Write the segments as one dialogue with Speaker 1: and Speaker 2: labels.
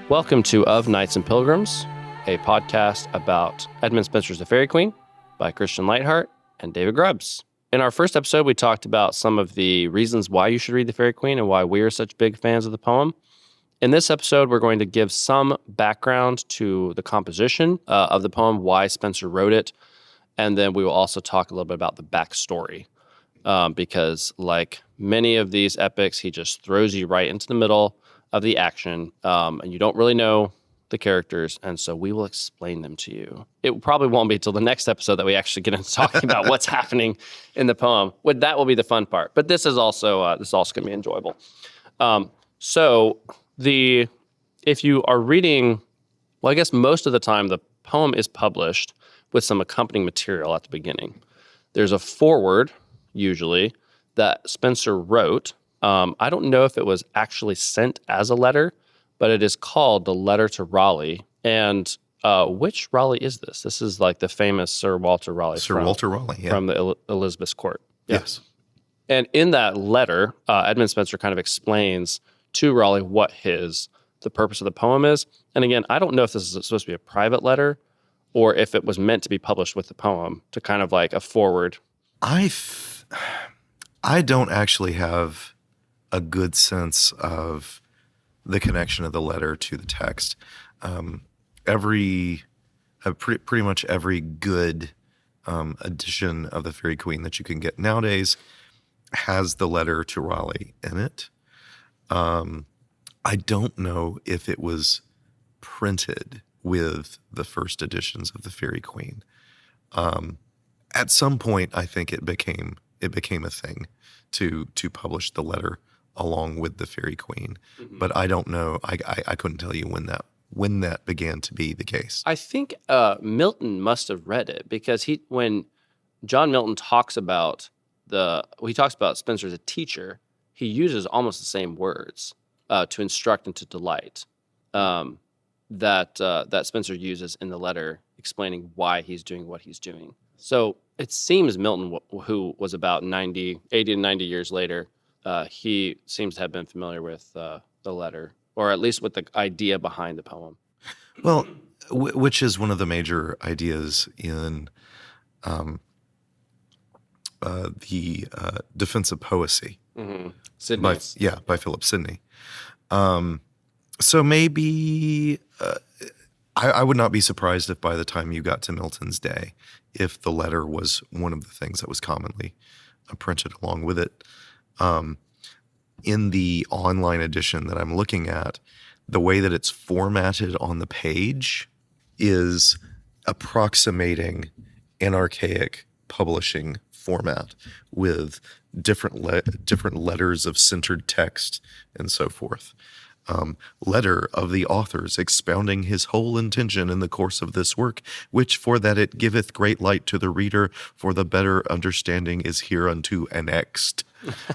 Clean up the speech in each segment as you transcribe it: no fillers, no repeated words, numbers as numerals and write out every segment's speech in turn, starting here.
Speaker 1: Welcome to Of Knights and Pilgrims, a podcast about Edmund Spenser's The Faerie Queene by Christian Leithart and David Grubbs. In our first episode, we talked about some of the reasons why you should read The Faerie Queene and why we are such big fans of the poem. In this episode, we're going to give some background to the composition of the poem, why Spenser wrote it, and then we will also talk a little bit about the backstory. Because like many of these epics, he just throws you right into the middle of the action, and you don't really know the characters, and so we will explain them to you. It probably won't be until the next episode that we actually get into talking about what's happening in the poem. That will be the fun part, but this is also going to be enjoyable. If you are reading, well, I guess most of the time the poem is published with some accompanying material at the beginning. There's a foreword, usually, that Spenser wrote. I don't know if it was actually sent as a letter, but it is called The Letter to Raleigh. And which Raleigh is this? This is like the famous Sir Walter Raleigh.
Speaker 2: Walter Raleigh, yeah.
Speaker 1: From the Elizabeth's court.
Speaker 2: Yeah. Yes.
Speaker 1: And in that letter, Edmund Spenser kind of explains to Raleigh what the purpose of the poem is. And again, I don't know if this is supposed to be a private letter or if it was meant to be published with the poem to kind of like a forward.
Speaker 2: I don't actually have a good sense of the connection of the letter to the text. Pretty much every good edition of the Faerie Queene that you can get nowadays has the letter to Raleigh in it. I don't know if it was printed with the first editions of the Faerie Queene. At some point, I think it became a thing to publish the letter along with the Faerie Queene, but I don't know. I couldn't tell you when that began to be the case.
Speaker 1: I think Milton must have read it because when John Milton talks about Spenser as a teacher, he uses almost the same words to instruct and to delight that Spenser uses in the letter, explaining why he's doing what he's doing. So it seems Milton, who was about 80 to 90 years later, he seems to have been familiar with the letter, or at least with the idea behind the poem.
Speaker 2: Well, which is one of the major ideas in the Defense of Poesy.
Speaker 1: Mm-hmm.
Speaker 2: By Philip Sidney. So maybe I would not be surprised if by the time you got to Milton's day, if the letter was one of the things that was commonly printed along with it. In the online edition that I'm looking at, the way that it's formatted on the page is approximating an archaic publishing format with different letters of centered text and so forth. Letter of the authors expounding his whole intention in the course of this work, which for that it giveth great light to the reader, for the better understanding is hereunto annexed.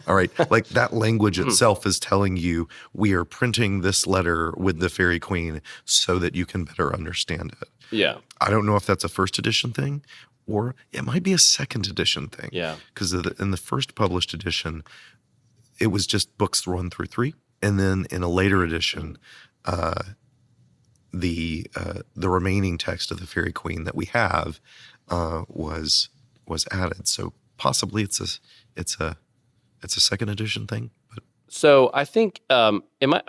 Speaker 2: All right, like that language itself is telling you we are printing this letter with the Faerie Queene so that you can better understand it.
Speaker 1: Yeah.
Speaker 2: I don't know if that's a first edition thing or it might be a second edition thing.
Speaker 1: Yeah.
Speaker 2: Because in the first published edition, it was just books 1 through 3. And then in a later edition, the remaining text of the Faerie Queene that we have was added. So possibly it's a second edition thing. But
Speaker 1: So I think I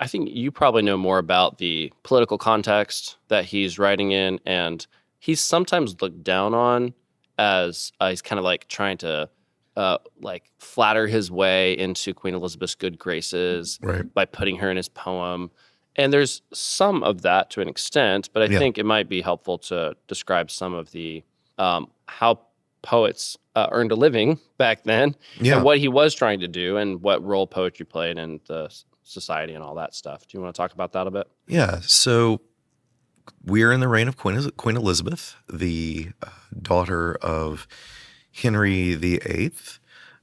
Speaker 1: think you probably know more about the political context that he's writing in, and he's sometimes looked down on as he's kind of like trying to like flatter his way into Queen Elizabeth's good graces by putting her in his poem. And there's some of that to an extent, but I think it might be helpful to describe some of the how poets earned a living back then and what he was trying to do and what role poetry played in the society and all that stuff. Do you want to talk about that a bit?
Speaker 2: Yeah. So we're in the reign of Queen Elizabeth, the daughter of Henry VIII,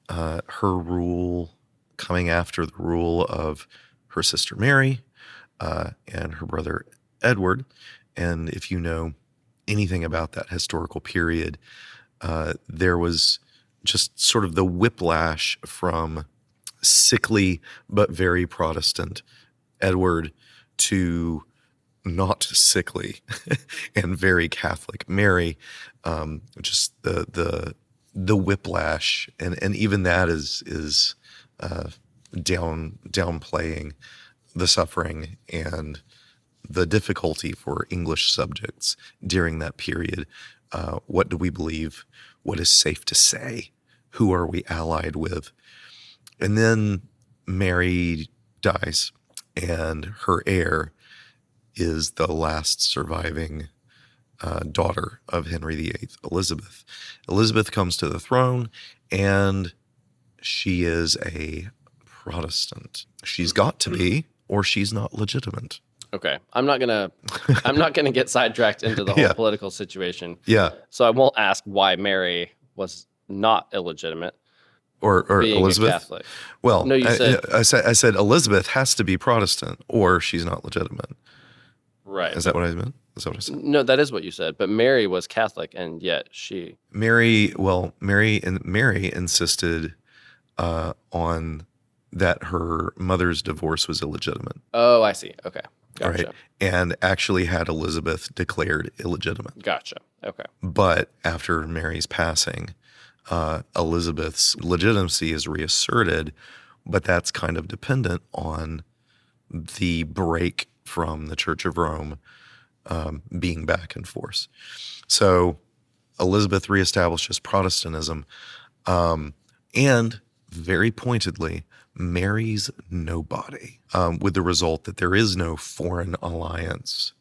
Speaker 2: her rule coming after the rule of her sister Mary and her brother Edward. And if you know anything about that historical period, there was just sort of the whiplash from sickly but very Protestant Edward to not sickly and very Catholic. Mary, just the whiplash, and even that is downplaying the suffering and the difficulty for English subjects during that period. What do we believe? What is safe to say? Who are we allied with? And then Mary dies, and her heir is the last surviving daughter of Henry VIII, Elizabeth. Elizabeth comes to the throne, and she is a Protestant. She's got to be, or she's not legitimate.
Speaker 1: Okay. I'm not gonna get sidetracked into the whole
Speaker 2: Yeah.
Speaker 1: political situation.
Speaker 2: Yeah.
Speaker 1: So I won't ask why Mary was not illegitimate.
Speaker 2: Or
Speaker 1: being
Speaker 2: Elizabeth.
Speaker 1: a Catholic.
Speaker 2: Well,
Speaker 1: No, you said
Speaker 2: I said Elizabeth has to be Protestant, or she's not legitimate.
Speaker 1: right.
Speaker 2: Is that what I meant? Is that what I said?
Speaker 1: No, that is what you said. But Mary was Catholic, and yet
Speaker 2: Mary insisted on that her mother's divorce was illegitimate.
Speaker 1: Oh, I see. Okay.
Speaker 2: All
Speaker 1: Gotcha.
Speaker 2: right. And actually had Elizabeth declared illegitimate.
Speaker 1: Gotcha. Okay.
Speaker 2: But after Mary's passing, Elizabeth's legitimacy is reasserted, but that's kind of dependent on the break from the Church of Rome being back in force. So Elizabeth reestablishes Protestantism, and very pointedly marries nobody, with the result that there is no foreign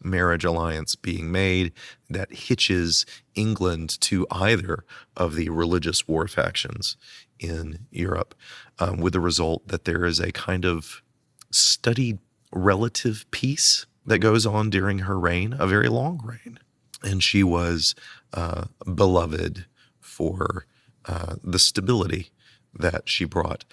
Speaker 2: marriage alliance being made that hitches England to either of the religious war factions in Europe, with the result that there is a kind of studied relative peace that goes on during her reign, a very long reign. And she was beloved for the stability that she brought,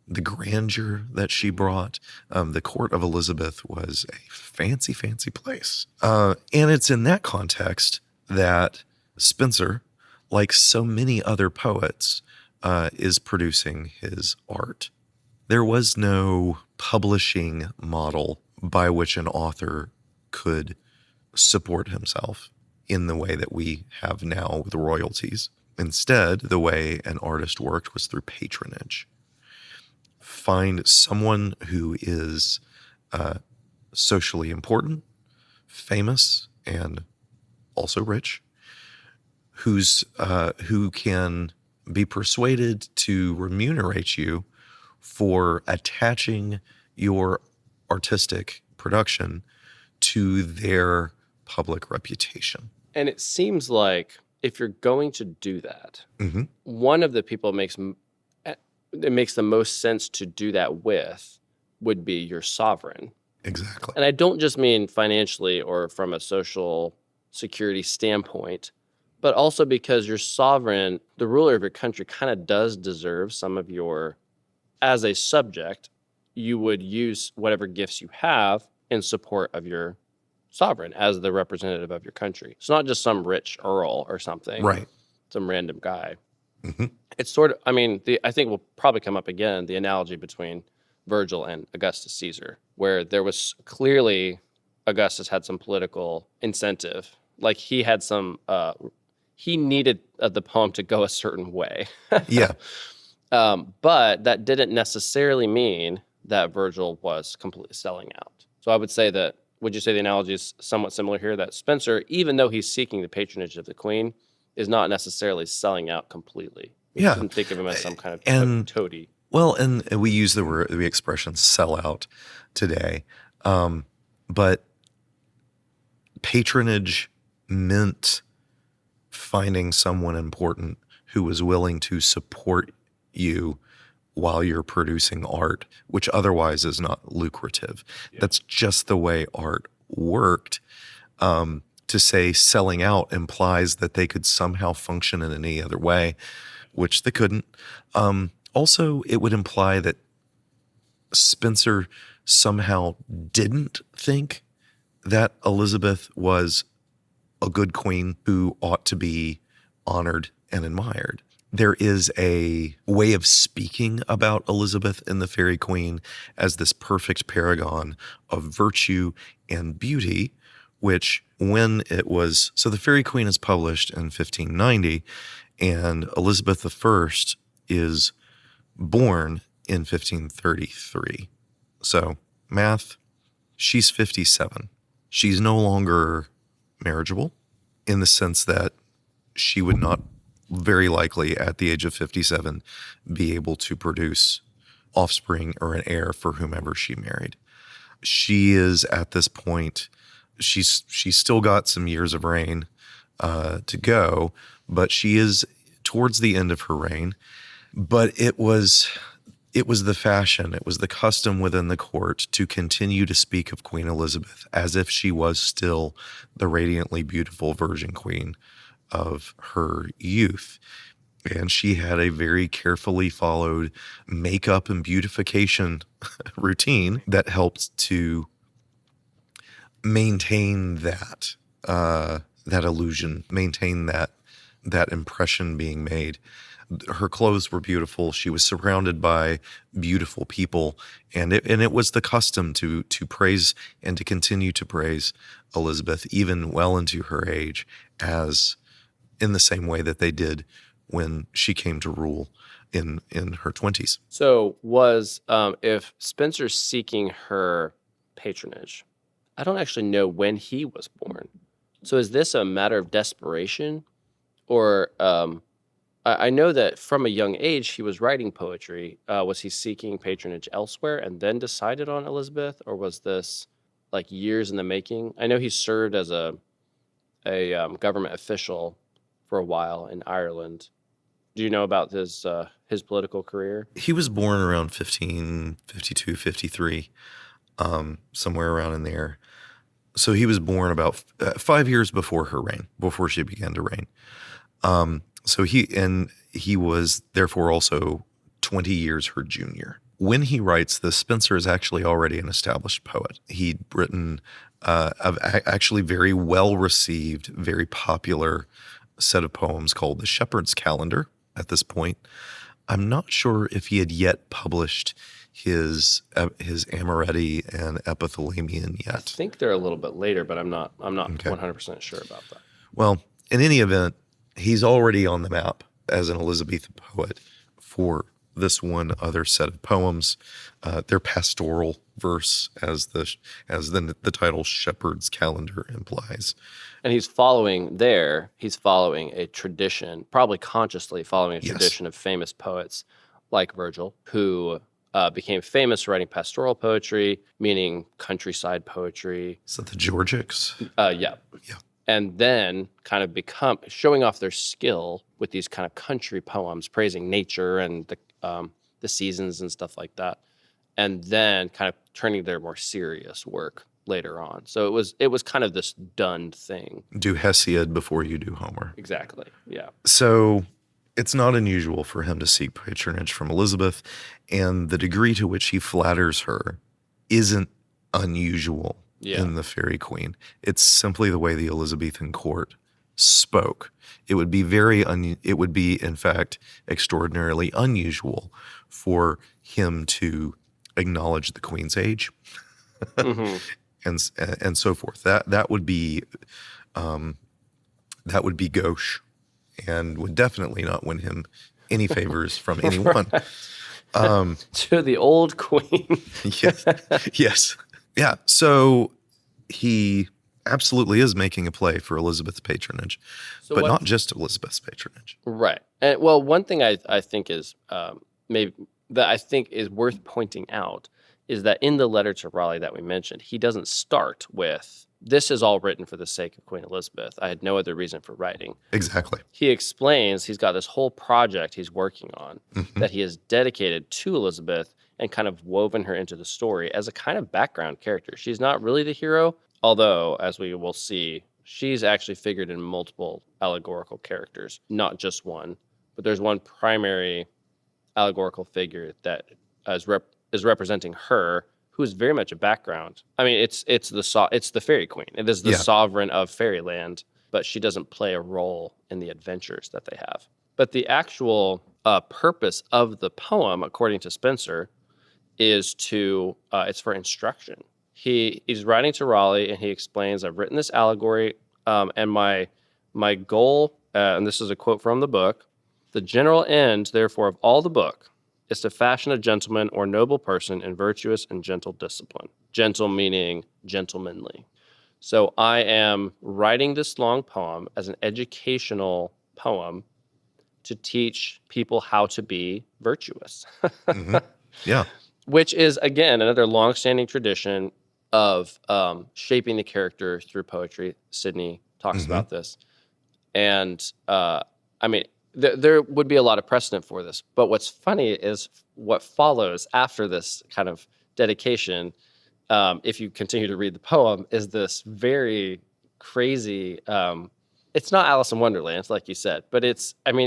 Speaker 2: the grandeur that she brought. The court of Elizabeth was a fancy, fancy place. And it's in that context that Spenser, like so many other poets, is producing his art. There was no publishing model by which an author could support himself in the way that we have now with royalties. Instead, the way an artist worked was through patronage. Find someone who is socially important, famous, and also rich, who can be persuaded to remunerate you for attaching your artistic production to their public reputation.
Speaker 1: And it seems like if you're going to do that,
Speaker 2: Mm-hmm.
Speaker 1: one of the people it makes the most sense to do that with would be your sovereign.
Speaker 2: Exactly.
Speaker 1: And I don't just mean financially or from a social security standpoint, but also because your sovereign, the ruler of your country, kind of does deserve some of as a subject, you would use whatever gifts you have in support of your sovereign as the representative of your country. It's not just some rich earl or something.
Speaker 2: Right.
Speaker 1: Some random guy.
Speaker 2: Mm-hmm.
Speaker 1: It's sort of, I think will probably come up again, the analogy between Virgil and Augustus Caesar, where there was clearly, Augustus had some political incentive. Like he had he needed the poem to go a certain way.
Speaker 2: Yeah.
Speaker 1: But that didn't necessarily mean that Virgil was completely selling out. So I would say would you say the analogy is somewhat similar here, that Spenser, even though he's seeking the patronage of the queen, is not necessarily selling out completely?
Speaker 2: Yeah.
Speaker 1: You shouldn't think of him as some kind of toady.
Speaker 2: Well, and we use the expression "sell out" today, but patronage meant finding someone important who was willing to support you while you're producing art, which otherwise is not lucrative. Yeah. That's just the way art worked. To say selling out implies that they could somehow function in any other way, which they couldn't. Also, it would imply that Spenser somehow didn't think that Elizabeth was a good queen who ought to be honored and admired. There is a way of speaking about Elizabeth in the Faerie Queene as this perfect paragon of virtue and beauty, which when it was, so the Faerie Queene is published in 1590, and Elizabeth I is born in 1533. So math, she's 57. She's no longer marriageable in the sense that she would not very likely at the age of 57 be able to produce offspring or an heir for whomever she married. She is at this point, she's still got some years of reign to go, but she is towards the end of her reign. But it was the fashion, it was the custom within the court to continue to speak of Queen Elizabeth as if she was still the radiantly beautiful Virgin Queen of her youth. And she had a very carefully followed makeup and beautification routine that helped to maintain that illusion, maintain that impression being made. Her clothes were beautiful. She was surrounded by beautiful people, and it was the custom to praise and to continue to praise Elizabeth even well into her age, as in the same way that they did when she came to rule in her 20s.
Speaker 1: So was if Spenser's seeking her patronage, I don't actually know when he was born. So is this a matter of desperation, or I know that from a young age he was writing poetry. Was he seeking patronage elsewhere and then decided on Elizabeth, or was this like years in the making? I know he served as a government official for a while in Ireland. Do you know about his political career?
Speaker 2: He was born around 1552, 53, somewhere around in there. So he was born about 5 years before her reign, before she began to reign. So he was therefore also 20 years her junior. When he writes this, Spenser is actually already an established poet. He'd written actually very well received, very popular set of poems called The Shepherd's Calendar at this point. I'm not sure if he had yet published his Amoretti and Epithalamion yet.
Speaker 1: I think they're a little bit later, but I'm not
Speaker 2: Okay.
Speaker 1: 100% sure about that.
Speaker 2: Well, in any event, he's already on the map as an Elizabethan poet for this one other set of poems. They're pastoral verse, as the title Shepherd's Calendar implies.
Speaker 1: And he's following a tradition, probably consciously following a tradition of famous poets like Virgil, who became famous for writing pastoral poetry, meaning countryside poetry.
Speaker 2: Is that the Georgics?
Speaker 1: Yeah. And then kind of become showing off their skill with these kind of country poems, praising nature and the seasons and stuff like that. And then kind of turning to their more serious work later on. So it was kind of this done thing.
Speaker 2: Do Hesiod before you do Homer.
Speaker 1: Exactly. Yeah.
Speaker 2: So it's not unusual for him to seek patronage from Elizabeth, and the degree to which he flatters her isn't unusual in the Faerie Queene. It's simply the way the Elizabethan court spoke. It would be in fact extraordinarily unusual for him to acknowledge the Queen's age. Mm-hmm. and so forth. That would be gauche, and would definitely not win him any favors from anyone.
Speaker 1: To the old Queen.
Speaker 2: Yes. Yeah. So he absolutely is making a play for Elizabeth's patronage, but not just Elizabeth's patronage.
Speaker 1: Right. And well, one thing I think is maybe that I think is worth pointing out is that in the letter to Raleigh that we mentioned, he doesn't start with, "This is all written for the sake of Queen Elizabeth. I had no other reason for writing."
Speaker 2: Exactly.
Speaker 1: He explains he's got this whole project he's working on that he has dedicated to Elizabeth and kind of woven her into the story as a kind of background character. She's not really the hero, although, as we will see, she's actually figured in multiple allegorical characters, not just one. But there's one primary allegorical figure that is representing her, who is very much a background. I mean, it's the Faerie Queen. It is the sovereign of fairyland, but she doesn't play a role in the adventures that they have. But the actual purpose of the poem, according to Spenser, is it's for instruction. He's writing to Raleigh, and he explains, I've written this allegory, and my goal, and this is a quote from the book, the general end, therefore, of all the book is to fashion a gentleman or noble person in virtuous and gentle discipline. Gentle meaning gentlemanly. So I am writing this long poem as an educational poem to teach people how to be virtuous.
Speaker 2: Mm-hmm. Yeah.
Speaker 1: Which is, again, another long-standing tradition of shaping the character through poetry. Sidney talks
Speaker 2: Mm-hmm.
Speaker 1: about this. And, I mean, there would be a lot of precedent for this. But what's funny is what follows after this kind of dedication, if you continue to read the poem, is this very crazy... it's not Alice in Wonderland, like you said, but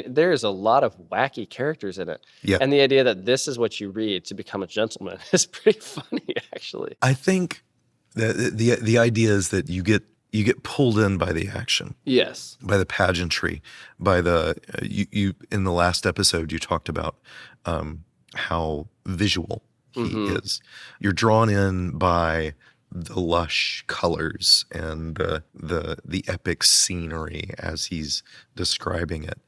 Speaker 1: there's a lot of wacky characters in it.
Speaker 2: Yeah.
Speaker 1: And the idea that this is what you read to become a gentleman is pretty funny, actually.
Speaker 2: I think the idea is that you get pulled in by the action.
Speaker 1: Yes.
Speaker 2: By the pageantry, by the you in the last episode you talked about how visual he is. You're drawn in by the lush colors and the epic scenery as he's describing it,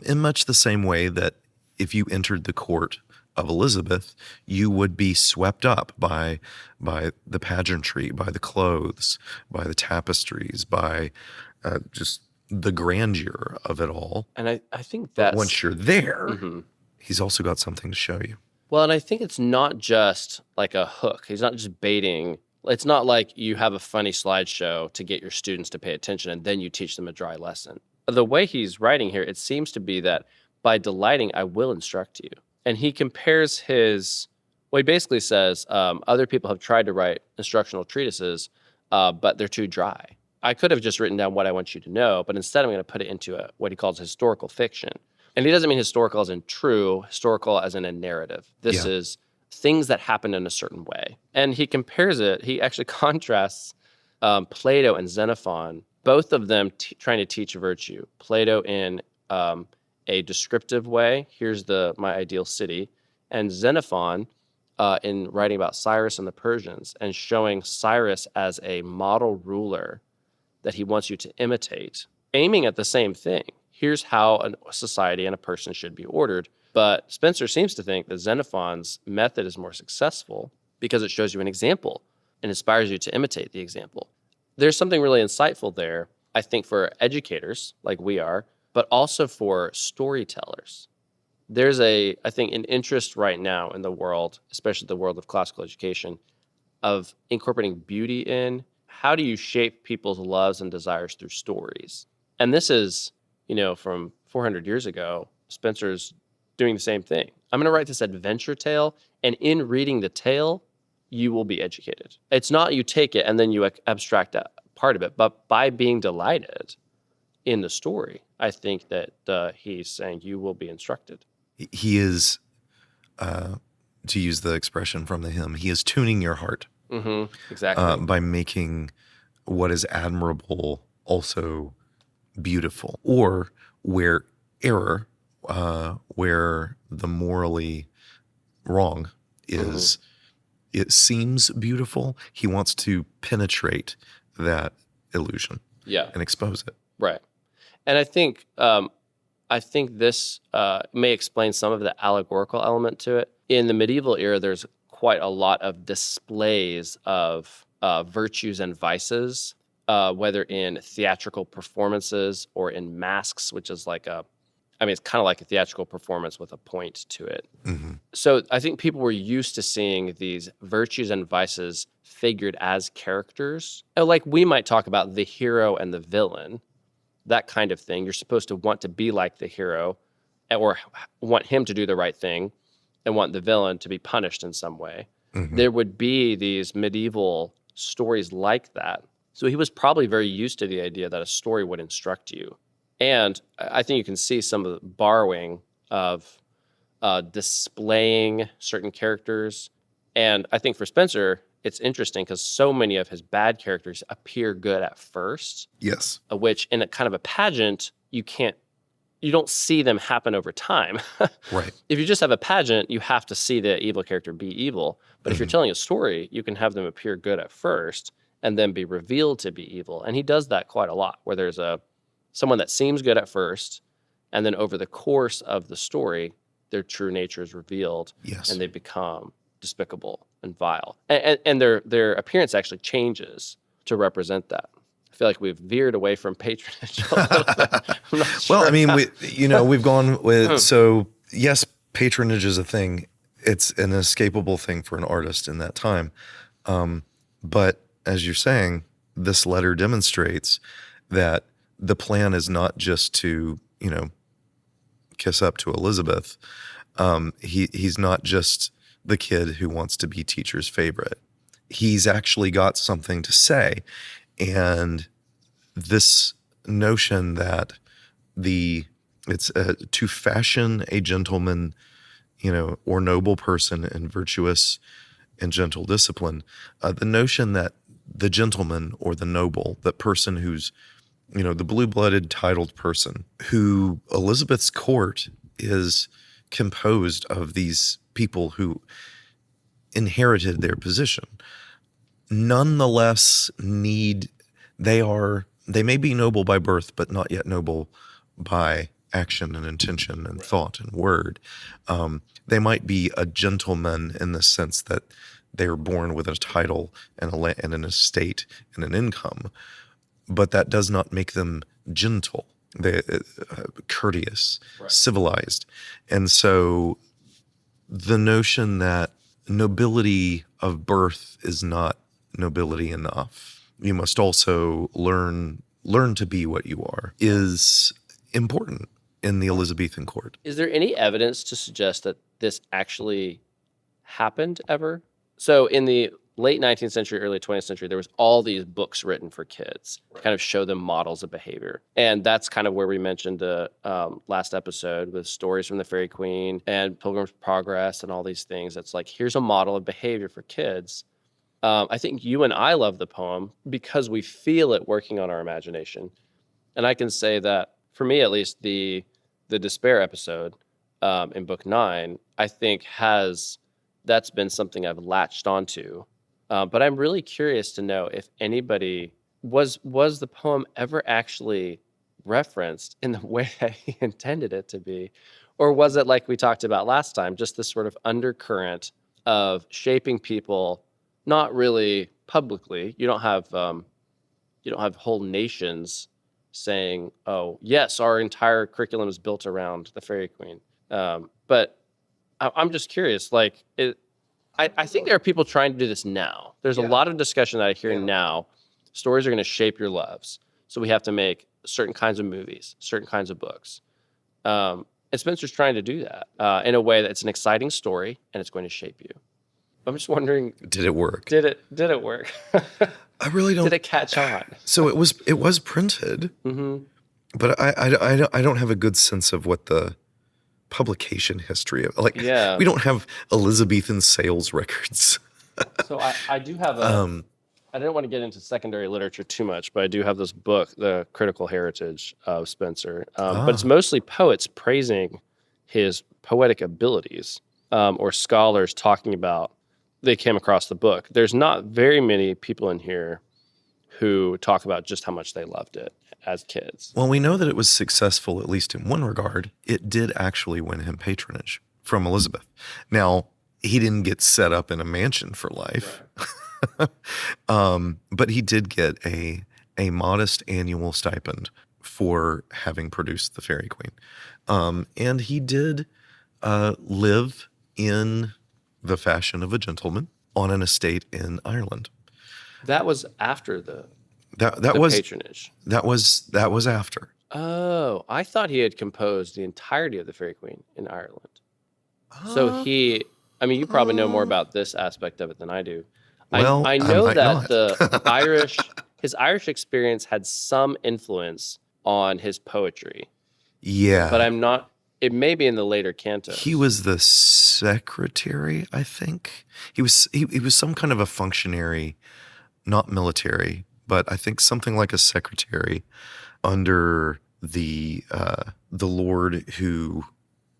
Speaker 2: in much the same way that if you entered the court of Elizabeth, you would be swept up by the pageantry, by the clothes, by the tapestries, by just the grandeur of it all.
Speaker 1: And I think that's...
Speaker 2: Once you're there, he's also got something to show you.
Speaker 1: Well, and I think it's not just like a hook. He's not just baiting. It's not like you have a funny slideshow to get your students to pay attention and then you teach them a dry lesson. The way he's writing here, it seems to be that by delighting, I will instruct you. And he compares he basically says, other people have tried to write instructional treatises, but they're too dry. I could have just written down what I want you to know, but instead I'm going to put it into what he calls historical fiction. And he doesn't mean historical as in true, historical as in a narrative. This is things that happen in a certain way. And he compares it, he actually contrasts Plato and Xenophon, both of them trying to teach virtue. Plato in a descriptive way, here's my ideal city, and Xenophon in writing about Cyrus and the Persians and showing Cyrus as a model ruler that he wants you to imitate, aiming at the same thing. Here's how a society and a person should be ordered. But Spenser seems to think that Xenophon's method is more successful because it shows you an example and inspires you to imitate the example. There's something really insightful there, I think, for educators like we are, but also for storytellers. There's I think, an interest right now in the world, especially the world of classical education, of incorporating beauty in. How do you shape people's loves and desires through stories? And this is, from 400 years ago, Spenser's doing the same thing. I'm going to write this adventure tale, and in reading the tale, you will be educated. It's not you take it and then you abstract a part of it, but by being delighted in the story, I think that he's saying you will be instructed.
Speaker 2: He is, to use the expression from the hymn, he is tuning your heart.
Speaker 1: Mm-hmm. Exactly.
Speaker 2: By making what is admirable also beautiful, or where error, where the morally wrong is, it seems beautiful. He wants to penetrate that illusion, and expose it.
Speaker 1: Right, and I think this may explain some of the allegorical element to it. In the medieval era, there's quite a lot of displays of virtues and vices, whether in theatrical performances or in masks, which is it's kind of like a theatrical performance with a point to it.
Speaker 2: Mm-hmm.
Speaker 1: So I think people were used to seeing these virtues and vices figured as characters. Like we might talk about the hero and the villain, that kind of thing. You're supposed to want to be like the hero or want him to do the right thing and want the villain to be punished in some way.
Speaker 2: Mm-hmm.
Speaker 1: There would be these medieval stories like that. So he was probably very used to the idea that a story would instruct you. And I think you can see some of the borrowing of displaying certain characters. And I think for Spenser, it's interesting because so many of his bad characters appear good at first.
Speaker 2: Yes.
Speaker 1: Which in a kind of a pageant, you can't you don't see them happen over time.
Speaker 2: Right.
Speaker 1: If you just have a pageant, you have to see the evil character be evil. But if you're telling a story, you can have them appear good at first and then be revealed to be evil. And he does that quite a lot, where there's someone that seems good at first, and then over the course of the story, their true nature is revealed,
Speaker 2: Yes.
Speaker 1: and they become despicable and vile. And their appearance actually changes to represent that. I feel like we've veered away from patronage a little bit. I'm not sure
Speaker 2: Well, I mean, we've gone with, so yes, patronage is a thing. It's an inescapable thing for an artist in that time. But as you're saying, this letter demonstrates that the plan is not just to, kiss up to Elizabeth. He's not just the kid who wants to be teacher's favorite. He's actually got something to say. And this notion that it's to fashion a gentleman, or noble person in virtuous and gentle discipline, the notion that the gentleman or the noble, that person who's, the blue-blooded titled person, who Elizabeth's court is composed of these people who inherited their position, nonetheless they may be noble by birth, but not yet noble by action and intention and thought and word. They might be a gentleman in the sense that they're born with a title and an estate and an income, but that does not make them gentle, courteous, civilized. And so the notion that nobility of birth is not nobility enough, you must also learn to be what you are, is important in the Elizabethan court.
Speaker 1: Is there any evidence to suggest that this actually happened ever? So in the late 19th century, early 20th century, there was all these books written for kids to kind of show them models of behavior. And that's kind of where we mentioned the last episode with stories from the Faerie Queene and Pilgrim's Progress and all these things. It's like, here's a model of behavior for kids. I think you and I love the poem because we feel it working on our imagination. And I can say that, for me at least, the despair episode in book 9, I think that's been something I've latched onto. But I'm really curious to know if anybody, was the poem ever actually referenced in the way that he intended it to be? Or was it, like we talked about last time, just this sort of undercurrent of shaping people, not really publicly? You don't have whole nations saying, oh, yes, our entire curriculum is built around the Faerie Queene. But I'm just curious, I think there are people trying to do this now. There's a lot of discussion that I hear now. Stories are going to shape your loves. So we have to make certain kinds of movies, certain kinds of books. And Spenser's trying to do that in a way that's an exciting story and it's going to shape you. I'm just wondering,
Speaker 2: did it work?
Speaker 1: Did it work?
Speaker 2: I really don't.
Speaker 1: Did it catch on?
Speaker 2: So it was printed, but I don't have a good sense of what the publication history of, we don't have Elizabethan sales records.
Speaker 1: So I do have I didn't want to get into secondary literature too much, but I do have this book, The Critical Heritage of Spenser. But it's mostly poets praising his poetic abilities, or scholars talking about, they came across the book. There's not very many people in here who talk about just how much they loved it as kids.
Speaker 2: Well, we know that it was successful, at least in one regard. It did actually win him patronage from Elizabeth. Now, he didn't get set up in a mansion for life, but he did get a modest annual stipend for having produced the Faerie Queene. And he did live in the fashion of a gentleman on an estate in Ireland.
Speaker 1: That was after the patronage.
Speaker 2: That was after.
Speaker 1: Oh, I thought he had composed the entirety of the Faerie Queene in Ireland. So you probably know more about this aspect of it than I do.
Speaker 2: Well,
Speaker 1: I know
Speaker 2: not.
Speaker 1: that his Irish experience had some influence on his poetry.
Speaker 2: Yeah.
Speaker 1: But I'm not, it may be in the later cantos.
Speaker 2: He was the secretary, I think. He was some kind of a functionary, not military, but I think something like a secretary under the the Lord who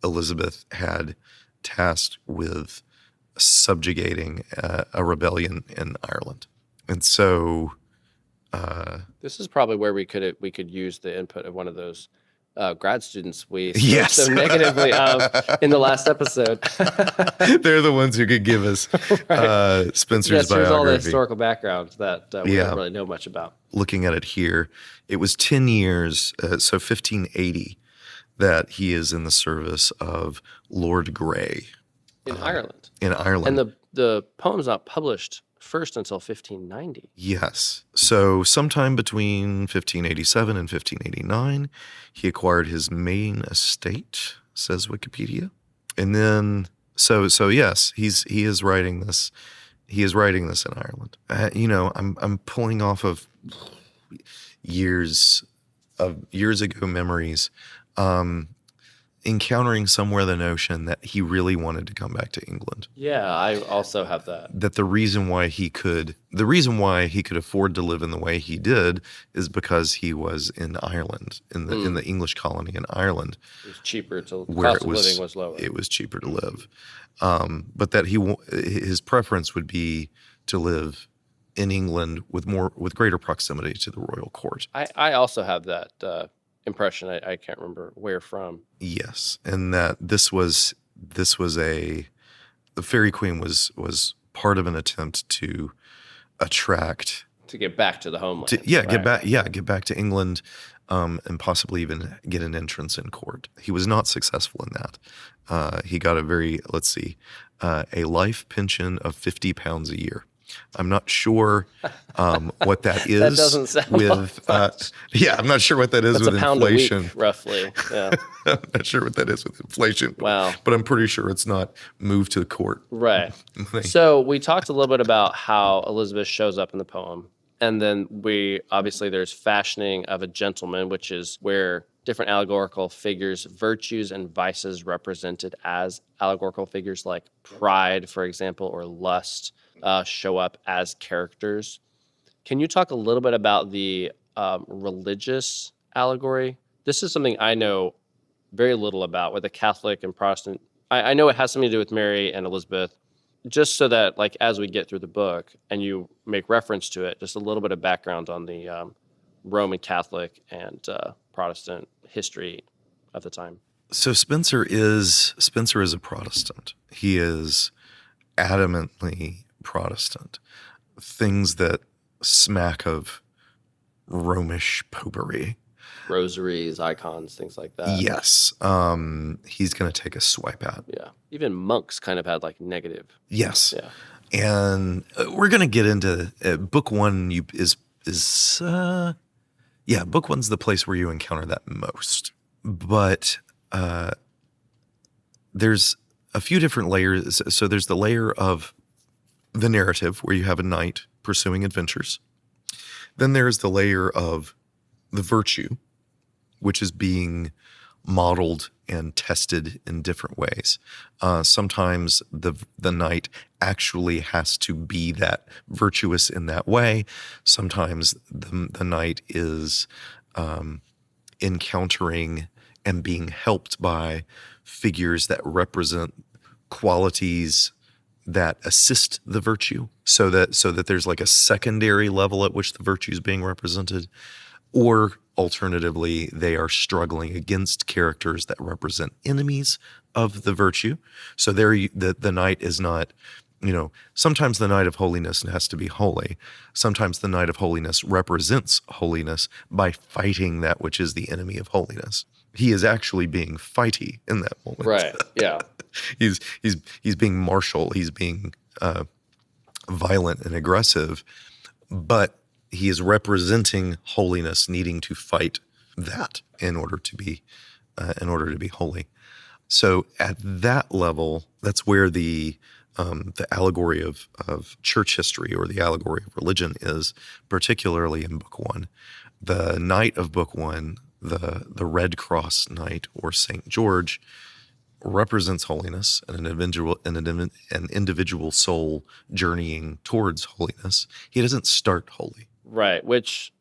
Speaker 2: Elizabeth had tasked with subjugating a rebellion in Ireland. And so
Speaker 1: this is probably where we could use the input of one of those grad students we spoke
Speaker 2: yes.
Speaker 1: so negatively of in the last episode.
Speaker 2: They're the ones who could give us Spenser's biography.
Speaker 1: Here's all the historical background that we don't really know much about.
Speaker 2: Looking at it here, it was 10 years, so 1580, that he is in the service of Lord Grey.
Speaker 1: In Ireland.
Speaker 2: In Ireland.
Speaker 1: And the poem's not published first until 1590.
Speaker 2: Yes. So sometime between 1587 and 1589, he acquired his main estate, says Wikipedia. And then, so yes, he is writing this. He is writing this in Ireland. I'm pulling off of years ago memories, encountering somewhere the notion that he really wanted to come back to England.
Speaker 1: Yeah, I also have that.
Speaker 2: That the reason why he could afford to live in the way he did is because he was in Ireland, in the English colony in Ireland.
Speaker 1: It was cheaper cost of living was lower.
Speaker 2: It was cheaper to live. But that his preference would be to live in England with greater proximity to the royal court.
Speaker 1: I also have that impression. I can't remember where from.
Speaker 2: Yes, and that this was the Faerie Queene was part of an attempt to attract,
Speaker 1: to get back to the homeland.
Speaker 2: Get back to England, and possibly even get an entrance in court. He was not successful in that. He got a life pension of £50 a year. I'm not sure what that is.
Speaker 1: That doesn't sound
Speaker 2: with
Speaker 1: much.
Speaker 2: I'm not sure what that is.
Speaker 1: That's
Speaker 2: with
Speaker 1: a pound
Speaker 2: inflation,
Speaker 1: a week, roughly. Yeah.
Speaker 2: I'm not sure what that is with inflation.
Speaker 1: Wow.
Speaker 2: But I'm pretty sure it's not moved to the court.
Speaker 1: Right. So we talked a little bit about how Elizabeth shows up in the poem. And then there's fashioning of a gentleman, which is where different allegorical figures, virtues and vices represented as allegorical figures like pride, for example, or lust, show up as characters. Can you talk a little bit about the religious allegory? This is something I know very little about with the Catholic and Protestant. I know it has something to do with Mary and Elizabeth, just so that as we get through the book and you make reference to it, just a little bit of background on the Roman Catholic and Protestant history of the time.
Speaker 2: So Spenser is a Protestant. He is adamantly Protestant. Things that smack of Romish popery.
Speaker 1: Rosaries, icons, things like that.
Speaker 2: Yes. He's going to take a swipe at.
Speaker 1: Yeah. Even monks kind of had negative.
Speaker 2: Yes.
Speaker 1: Yeah.
Speaker 2: And we're going to get into book one book one's the place where you encounter that most. But there's a few different layers. So there's the layer of the narrative where you have a knight pursuing adventures. Then there's the layer of the virtue, which is being modeled and tested in different ways. Sometimes the knight actually has to be that virtuous in that way. Sometimes the knight is encountering and being helped by figures that represent qualities that assist the virtue, so that there's a secondary level at which the virtue is being represented, or alternatively, they are struggling against characters that represent enemies of the virtue. So there, the knight is not, sometimes the knight of holiness has to be holy. Sometimes the knight of holiness represents holiness by fighting that which is the enemy of holiness. He is actually being fighty in that moment.
Speaker 1: Right. Yeah.
Speaker 2: He's being martial. He's being violent and aggressive, but he is representing holiness, needing to fight that in order to be holy. So at that level, that's where the allegory of church history, or the allegory of religion, is, particularly in Book One. The Knight of Book One, the Red Cross Knight, or Saint George, represents holiness and an individual soul journeying towards holiness. He doesn't start holy.
Speaker 1: Right, which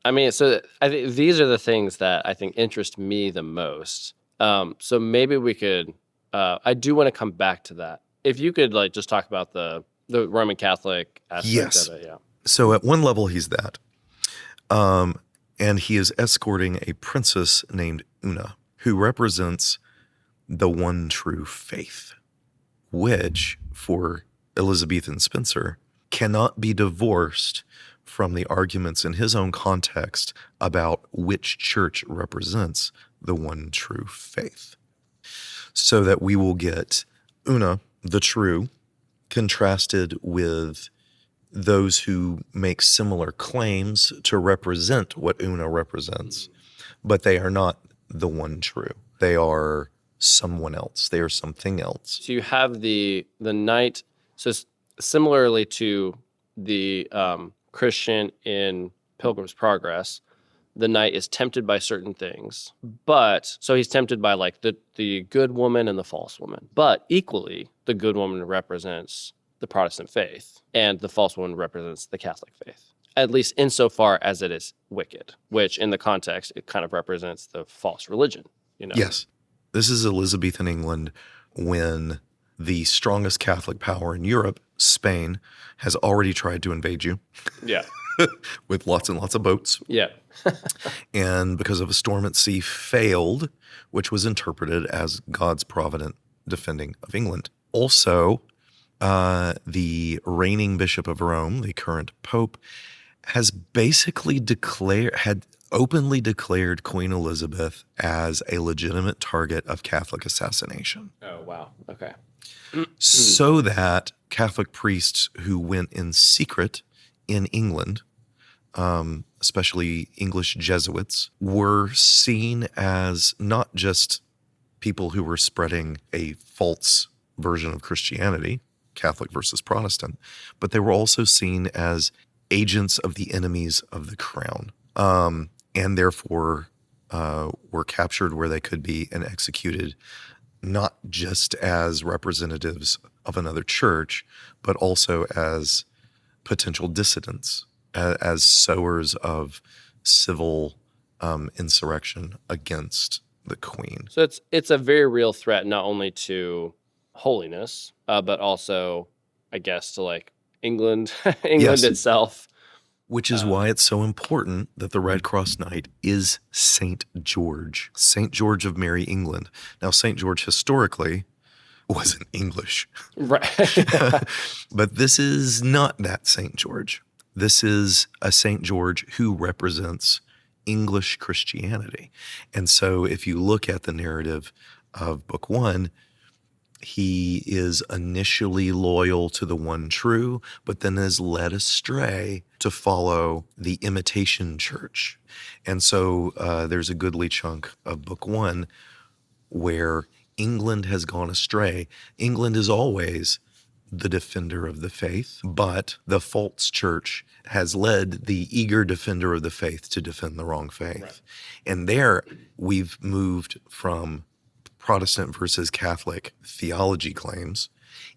Speaker 1: I mean, so I think these are the things that I think interest me the most. So maybe we could. I do want to come back to that. If you could, like, just talk about the Roman Catholic aspect
Speaker 2: Yes.
Speaker 1: of it. Yeah.
Speaker 2: So at one level, he's that. And he is escorting a princess named Una, who represents the one true faith, which, for Elizabethan Spenser, cannot be divorced from the arguments in his own context about which church represents the one true faith. So that we will get Una, the true, contrasted with those who make similar claims to represent what Una represents, but they are not the one true. They are someone else. They are something else.
Speaker 1: So you have the knight. So similarly to the Christian in Pilgrim's Progress, the knight is tempted by certain things, but so he's tempted by like the good woman and the false woman. But equally, the good woman represents the Protestant faith, and the false woman represents the Catholic faith, at least insofar as it is wicked, which in the context, it kind of represents the false religion, you know?
Speaker 2: Yes. This is Elizabethan England when the strongest Catholic power in Europe, Spain, has already tried to invade you.
Speaker 1: Yeah.
Speaker 2: With lots and lots of boats.
Speaker 1: Yeah.
Speaker 2: And because of a storm at sea, failed, which was interpreted as God's provident defending of England. Also, the reigning Bishop of Rome, the current Pope, has basically had openly declared Queen Elizabeth as a legitimate target of Catholic assassination.
Speaker 1: Oh, wow. Okay.
Speaker 2: So that Catholic priests who went in secret in England, especially English Jesuits, were seen as not just people who were spreading a false version of Christianity, Catholic versus Protestant, but they were also seen as agents of the enemies of the crown, and therefore were captured where they could be and executed, not just as representatives of another church, but also as potential dissidents, as sowers of civil insurrection against the Queen.
Speaker 1: So it's a very real threat, not only to holiness, but also, I guess, to like England, England
Speaker 2: Yes.
Speaker 1: itself.
Speaker 2: Which is why it's so important that the Red Cross Knight is St. George of Merry England. Now, St. George historically wasn't English.
Speaker 1: Right.
Speaker 2: But this is not that St. George. This is a St. George who represents English Christianity. And so if you look at the narrative of Book One, he is initially loyal to the one true, but then is led astray to follow the imitation church. And so there's a goodly chunk of Book One where England has gone astray. England is always the defender of the faith, but the false church has led the eager defender of the faith to defend the wrong faith. Right. And there we've moved from Protestant versus Catholic theology claims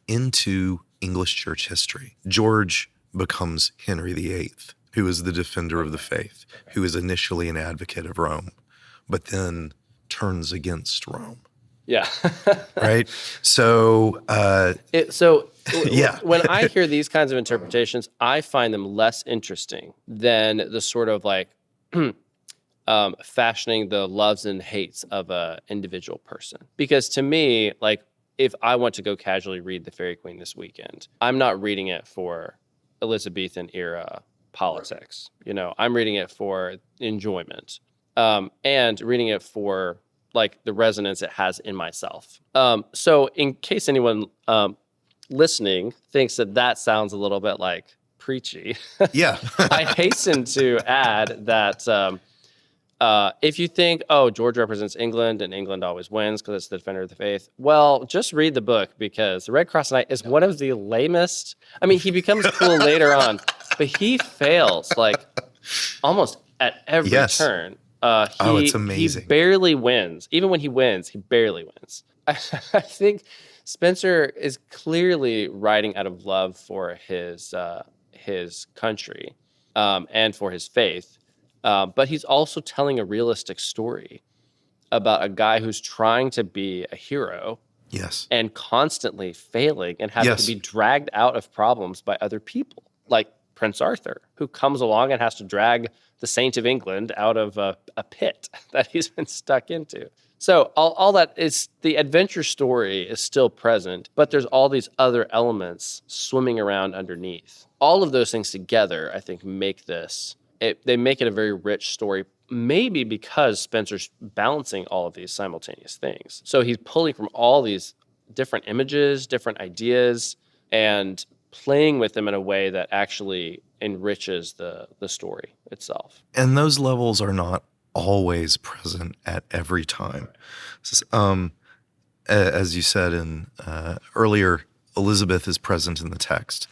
Speaker 2: into English church history. George becomes Henry VIII, who is the defender of the faith, who is initially an advocate of Rome, but then turns against Rome.
Speaker 1: Yeah.
Speaker 2: Right? So,
Speaker 1: yeah. When I hear these kinds of interpretations, I find them less interesting than the sort of like fashioning the loves and hates of a individual person. Because to me, like, if I want to go casually read The Faerie Queene this weekend, I'm not reading it for Elizabethan era politics. You know, I'm reading it for enjoyment, and reading it for like the resonance it has in myself. So in case anyone listening thinks that sounds a little bit like preachy,
Speaker 2: yeah,
Speaker 1: I hasten to add that if you think, oh, George represents England and England always wins because it's the defender of the faith, well, just read the book, because the Red Cross Knight is one of the lamest. I mean, he becomes cool later on, but he fails like almost at every turn.
Speaker 2: It's amazing.
Speaker 1: He barely wins. Even when he wins, he barely wins. I think Spenser is clearly writing out of love for his country and for his faith. But he's also telling a realistic story about a guy who's trying to be a hero
Speaker 2: Yes.
Speaker 1: and constantly failing and having
Speaker 2: Yes.
Speaker 1: to be dragged out of problems by other people, like Prince Arthur, who comes along and has to drag the Saint of England out of a pit that he's been stuck into. So all that is, the adventure story is still present, but there's all these other elements swimming around underneath. All of those things together, I think, make they make it a very rich story, maybe because Spenser's balancing all of these simultaneous things. So he's pulling from all these different images, different ideas, and playing with them in a way that actually enriches the story itself.
Speaker 2: And those levels are not always present at every time. As you said earlier, Elizabeth is present in the text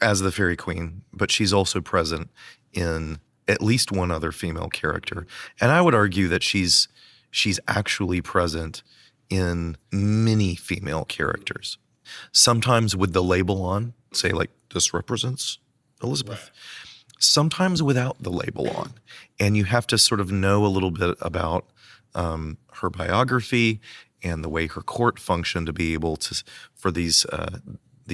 Speaker 2: as the Faerie Queene, but she's also present in at least one other female character. And I would argue that she's actually present in many female characters. Sometimes with the label on, say like, this represents Elizabeth. Right. Sometimes without the label on. And you have to sort of know a little bit about her biography and the way her court functioned to be able to, for these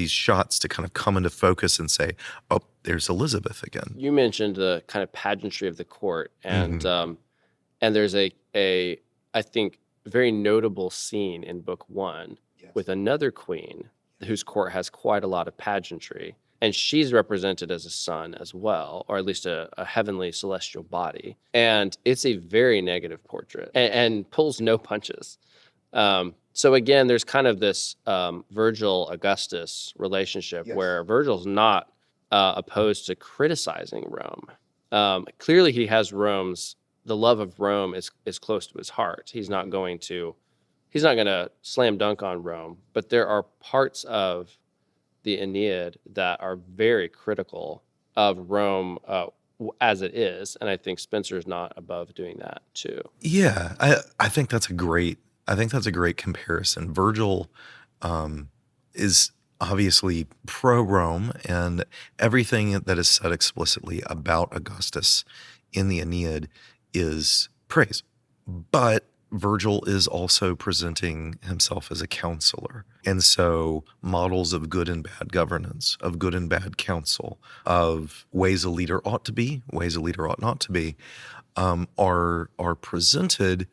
Speaker 2: shots to kind of come into focus and say, oh, there's Elizabeth again.
Speaker 1: You mentioned the kind of pageantry of the court, and and there's a I think very notable scene in book 1 with another queen whose court has quite a lot of pageantry, and she's represented as a sun as well, or at least a heavenly celestial body, and it's a very negative portrait and pulls no punches. So again, there's kind of this Virgil-Augustus relationship where Virgil's not opposed to criticizing Rome. Clearly he has the love of Rome is close to his heart. He's not going to slam dunk on Rome, but there are parts of the Aeneid that are very critical of Rome as it is, and I think Spenser's not above doing that too.
Speaker 2: Yeah, I think that's a great comparison. Virgil is obviously pro-Rome, and everything that is said explicitly about Augustus in the Aeneid is praise. But Virgil is also presenting himself as a counselor. And so models of good and bad governance, of good and bad counsel, of ways a leader ought to be, ways a leader ought not to be, are presented,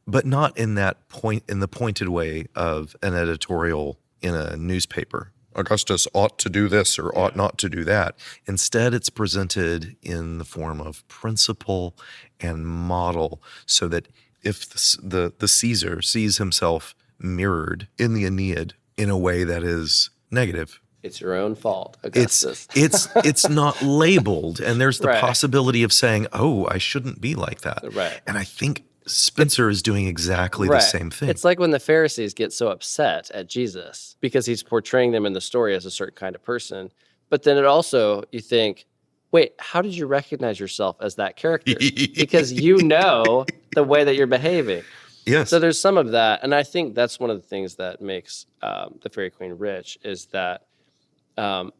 Speaker 2: but not in the pointed way of an editorial in a newspaper. Augustus ought to do this or ought not to do that. Instead, it's presented in the form of principle and model, so that if the Caesar sees himself mirrored in the Aeneid in a way that is negative,
Speaker 1: it's your own fault, Augustus.
Speaker 2: It's not labeled, and there's the possibility of saying, "Oh, I shouldn't be like that."
Speaker 1: Right.
Speaker 2: And I think Spenser is doing exactly the same thing.
Speaker 1: It's like when the Pharisees get so upset at Jesus because he's portraying them in the story as a certain kind of person. But then you think, wait, how did you recognize yourself as that character? Because you know the way that you're behaving.
Speaker 2: Yes.
Speaker 1: So there's some of that. And I think that's one of the things that makes the Faerie Queene rich, is that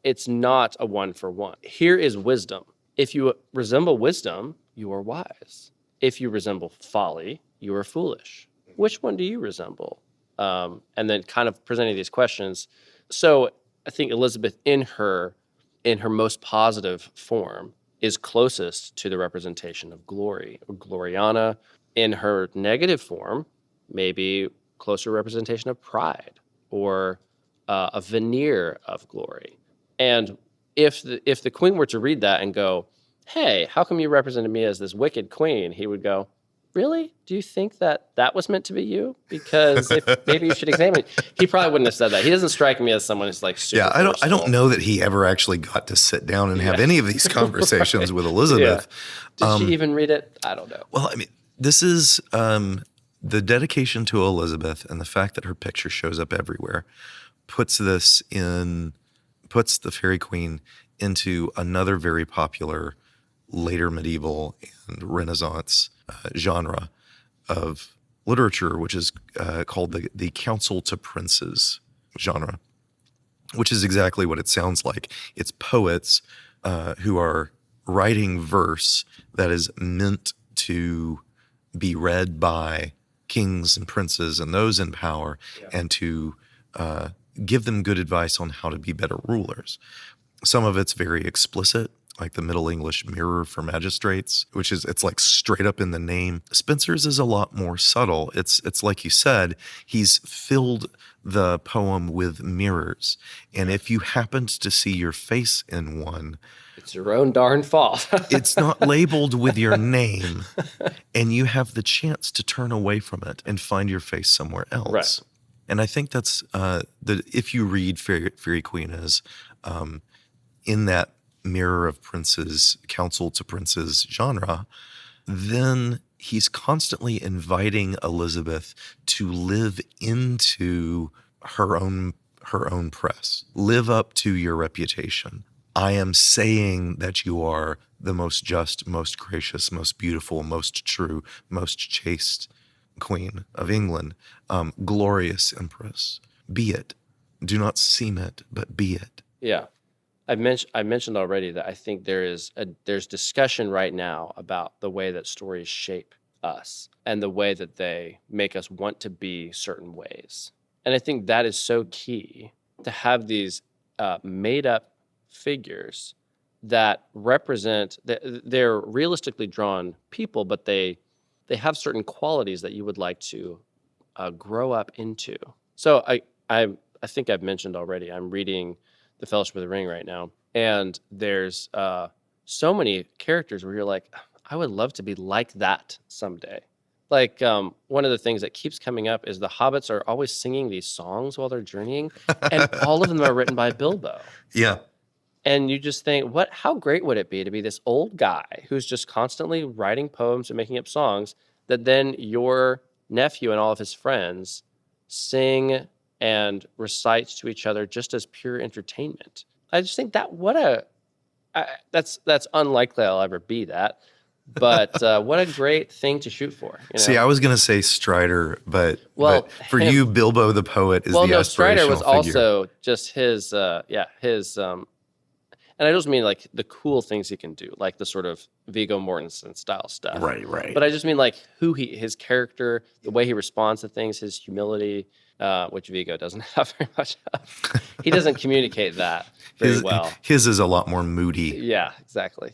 Speaker 1: it's not a one-for-one. Here is wisdom. If you resemble wisdom, you are wise. If you resemble folly, you are foolish. Which one do you resemble? And then kind of presenting these questions. So I think Elizabeth in her most positive form is closest to the representation of glory, or Gloriana. In her negative form, maybe closer representation of pride, or a veneer of glory. And if the queen were to read that and go, hey, how come you represented me as this wicked queen? He would go, really? Do you think that was meant to be you? Because maybe you should examine it. He probably wouldn't have said that. He doesn't strike me as someone who's like super forceful.
Speaker 2: I don't know that he ever actually got to sit down and have any of these conversations with Elizabeth.
Speaker 1: Did she even read it? I don't know.
Speaker 2: Well, I mean, this is the dedication to Elizabeth, and the fact that her picture shows up everywhere puts the Faerie Queene into another very popular later medieval and Renaissance genre of literature, which is called the counsel to princes genre, which is exactly what it sounds like. It's poets who are writing verse that is meant to be read by kings and princes and those in power, and to give them good advice on how to be better rulers. Some of it's very explicit, like the Middle English Mirror for Magistrates, it's like straight up in the name. Spenser's is a lot more subtle. It's like you said, he's filled the poem with mirrors. And if you happened to see your face in one,
Speaker 1: it's your own darn fault.
Speaker 2: it's not labeled with your name, and you have the chance to turn away from it and find your face somewhere else.
Speaker 1: Right.
Speaker 2: And I think that's if you read Faerie Queene as in that Mirror of Princes, Counsel to Princes genre, then he's constantly inviting Elizabeth to live into her own press, live up to your reputation. I am saying that you are the most just, most gracious, most beautiful, most true, most chaste Queen of England, glorious Empress. Be it. Do not seem it, but be it.
Speaker 1: Yeah. I mentioned already that I think there's discussion right now about the way that stories shape us and the way that they make us want to be certain ways. And I think that is so key, to have these made up figures that represent, they're realistically drawn people, but they have certain qualities that you would like to grow up into. So I think I've mentioned already, I'm reading The Fellowship of the Ring right now, and there's so many characters where you're like, I would love to be like that someday. Like one of the things that keeps coming up is the hobbits are always singing these songs while they're journeying, and all of them are written by Bilbo.
Speaker 2: Yeah.
Speaker 1: And you just think, how great would it be to be this old guy who's just constantly writing poems and making up songs that then your nephew and all of his friends sing and recite to each other just as pure entertainment. I just think that that's unlikely I'll ever be that. But what a great thing to shoot for. You know?
Speaker 2: See, I was going to say Strider, but for you, Bilbo the poet is the aspirational
Speaker 1: Strider was
Speaker 2: figure.
Speaker 1: also just his, and I just mean like the cool things he can do, like the sort of Viggo Mortensen style stuff.
Speaker 2: Right.
Speaker 1: But I just mean like his character, the way he responds to things, his humility, which Viggo doesn't have very much of. He doesn't communicate that very well.
Speaker 2: His is a lot more moody.
Speaker 1: Yeah, exactly.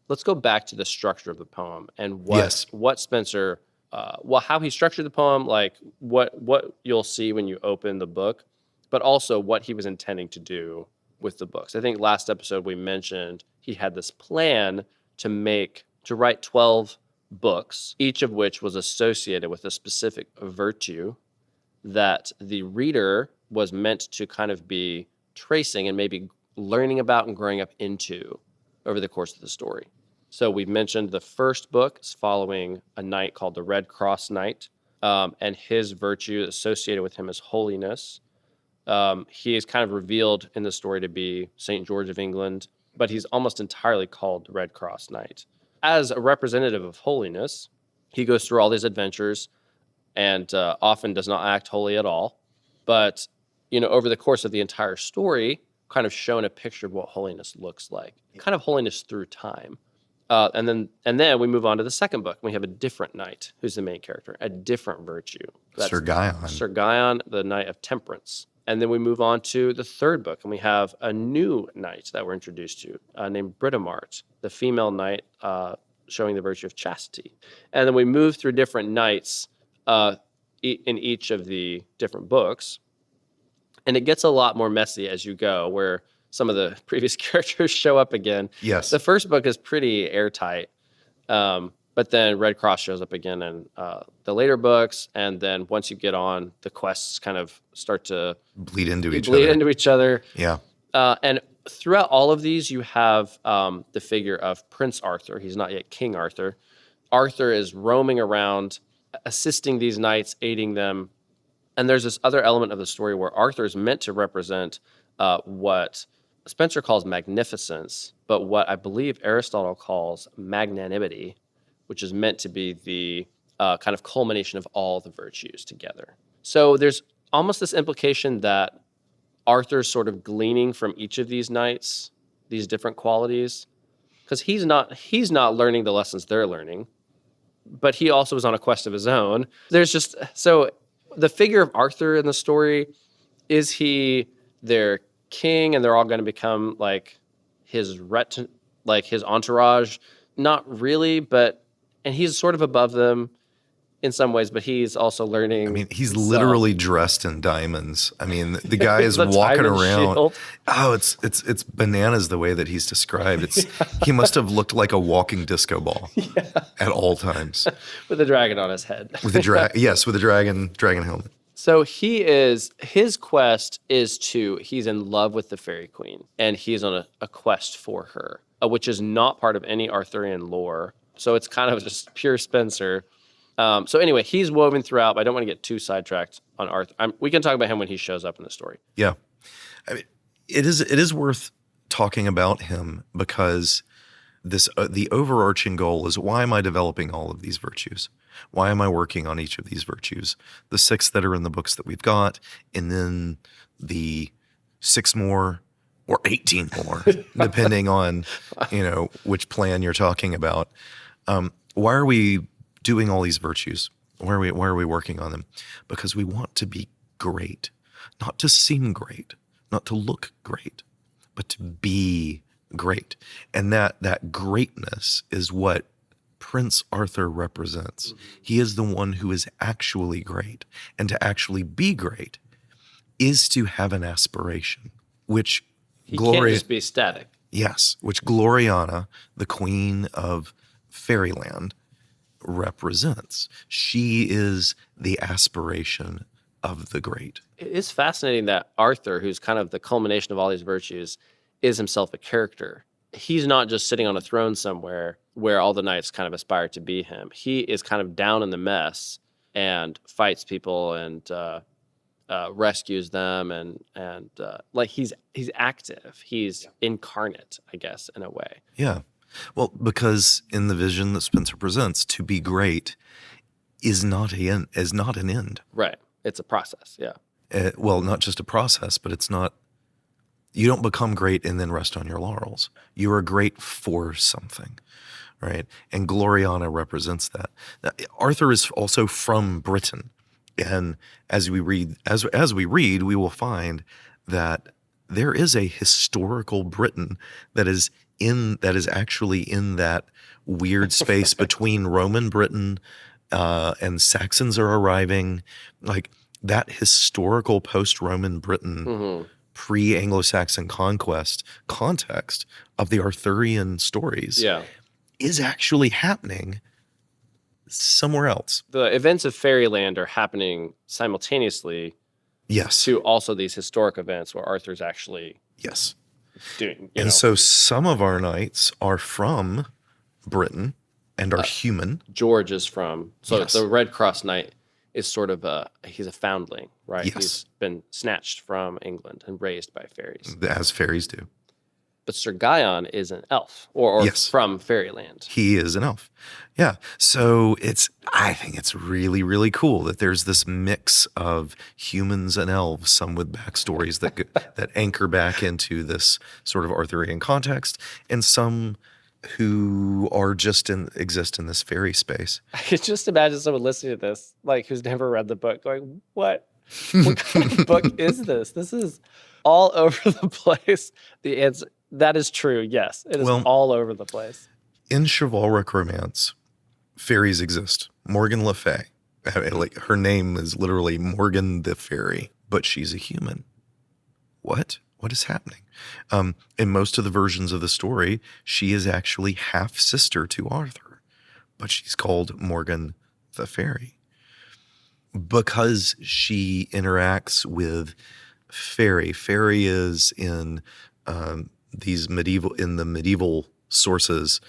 Speaker 1: Let's go back to the structure of the poem and what Spenser, how he structured the poem, like what you'll see when you open the book, but also what he was intending to do with the books. I think last episode we mentioned he had this plan to write 12 books, each of which was associated with a specific virtue that the reader was meant to kind of be tracing and maybe learning about and growing up into over the course of the story. So we've mentioned the first book is following a knight called the Red Cross Knight, and his virtue associated with him is holiness. He is kind of revealed in the story to be St. George of England, but he's almost entirely called the Red Cross Knight. As a representative of holiness, he goes through all these adventures and often does not act holy at all. But, over the course of the entire story, kind of shown a picture of what holiness looks like, kind of holiness through time. And then we move on to the second book. We have a different knight who's the main character, a different virtue. That's
Speaker 2: Sir Guyon.
Speaker 1: Sir Guyon, the Knight of Temperance. And then we move on to the third book, and we have a new knight that we're introduced to named Britomart, the female knight showing the virtue of chastity. And then we move through different knights in each of the different books. And it gets a lot more messy as you go, where some of the previous characters show up again.
Speaker 2: Yes.
Speaker 1: The first book is pretty airtight, but then Red Cross shows up again in the later books, and then once you get on, the quests kind of start to
Speaker 2: bleed into each
Speaker 1: other.
Speaker 2: Yeah.
Speaker 1: And throughout all of these, you have the figure of Prince Arthur. He's not yet King Arthur. Arthur is roaming around, assisting these knights, aiding them. And there's this other element of the story where Arthur is meant to represent what Spenser calls magnificence, but what I believe Aristotle calls magnanimity, which is meant to be the kind of culmination of all the virtues together. So there's almost this implication that Arthur's sort of gleaning from each of these knights, these different qualities, because he's not learning the lessons they're learning, but he also is on a quest of his own. There's just so the figure of Arthur in the story, is he their king and they're all going to become like his like his entourage? Not really, but and he's sort of above them in some ways, but he's also learning.
Speaker 2: I mean, he's
Speaker 1: himself.
Speaker 2: literally dressed in diamonds. I mean, the guy is
Speaker 1: The
Speaker 2: walking
Speaker 1: diamond
Speaker 2: around.
Speaker 1: shield.
Speaker 2: Oh, it's bananas the way that he's described. He must have looked like a walking disco ball at all times.
Speaker 1: With a dragon on his head.
Speaker 2: With a dragon helmet.
Speaker 1: So his quest is he's in love with the Faerie Queene, and he's on a quest for her, which is not part of any Arthurian lore. So it's kind of just pure Spenser. So anyway, he's woven throughout, but I don't want to get too sidetracked on Arthur. We can talk about him when he shows up in the story.
Speaker 2: Yeah. I mean, it is worth talking about him because the overarching goal is, why am I developing all of these virtues? Why am I working on each of these virtues? The 6 that are in the books that we've got, and then the 6 more or 18 more, depending on, which plan you're talking about. Why are we doing all these virtues? Why are we working on them? Because we want to be great, not to seem great, not to look great, but to be great. And that greatness is what Prince Arthur represents. Mm-hmm. He is the one who is actually great. And to actually be great is to have an aspiration, which
Speaker 1: he can't just be static.
Speaker 2: Yes, which Gloriana, the queen of fairyland, represents. She is the aspiration of the great.
Speaker 1: It is fascinating that Arthur, who's kind of the culmination of all these virtues, is himself a character. He's not just sitting on a throne somewhere where all the knights kind of aspire to be him. He is kind of down in the mess and fights people and rescues them, and like he's active. He's incarnate, I guess, in a way.
Speaker 2: Yeah. Well, because in the vision that Spenser presents, to be great is not an end.
Speaker 1: Right. It's a process. Yeah.
Speaker 2: Well, not just a process, but it's not. You don't become great and then rest on your laurels. You are great for something, right? And Gloriana represents that. Now, Arthur is also from Britain, and as we read, we will find that there is a historical Britain that is actually in that weird space between Roman Britain and Saxons are arriving, like that historical post-Roman Britain. Mm-hmm. Pre-Anglo-Saxon conquest context of the Arthurian stories is actually happening somewhere else.
Speaker 1: The events of Fairyland are happening simultaneously to also these historic events where Arthur's actually doing.
Speaker 2: So some of our knights are from Britain and are human.
Speaker 1: George is from, the Red Cross Knight is sort of he's a foundling, right?
Speaker 2: Yes.
Speaker 1: He's been snatched from England and raised by fairies.
Speaker 2: As fairies do.
Speaker 1: But Sir Guyon is an elf, or from Fairyland.
Speaker 2: He is an elf. Yeah. So I think it's really, really cool that there's this mix of humans and elves, some with backstories that anchor back into this sort of Arthurian context, and some who are exist in this fairy space.
Speaker 1: I could just imagine someone listening to this, like who's never read the book, going, "What kind of book is this? This is all over the place." The answer, that is true. Yes, it is all over the place.
Speaker 2: In chivalric romance, fairies exist. Morgan Le Fay, like her name is literally Morgan the Fairy, but she's a human. What is happening? In most of the versions of the story, she is actually half sister to Arthur, but she's called Morgan the Fairy because she interacts with Faerie. Faerie is in the medieval sources,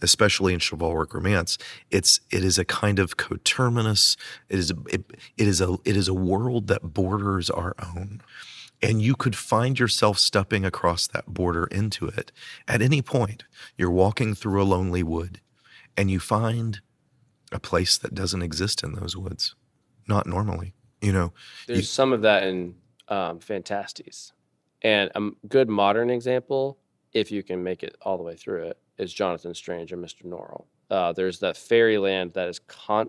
Speaker 2: especially in chivalric romance. It is a kind of coterminous. It is a world that borders our own. And you could find yourself stepping across that border into it at any point. You're walking through a lonely wood and you find a place that doesn't exist in those woods. Not normally,
Speaker 1: There's some of that in Phantastes. And a good modern example, if you can make it all the way through it, is Jonathan Strange and Mr. Norrell. There's that fairyland that is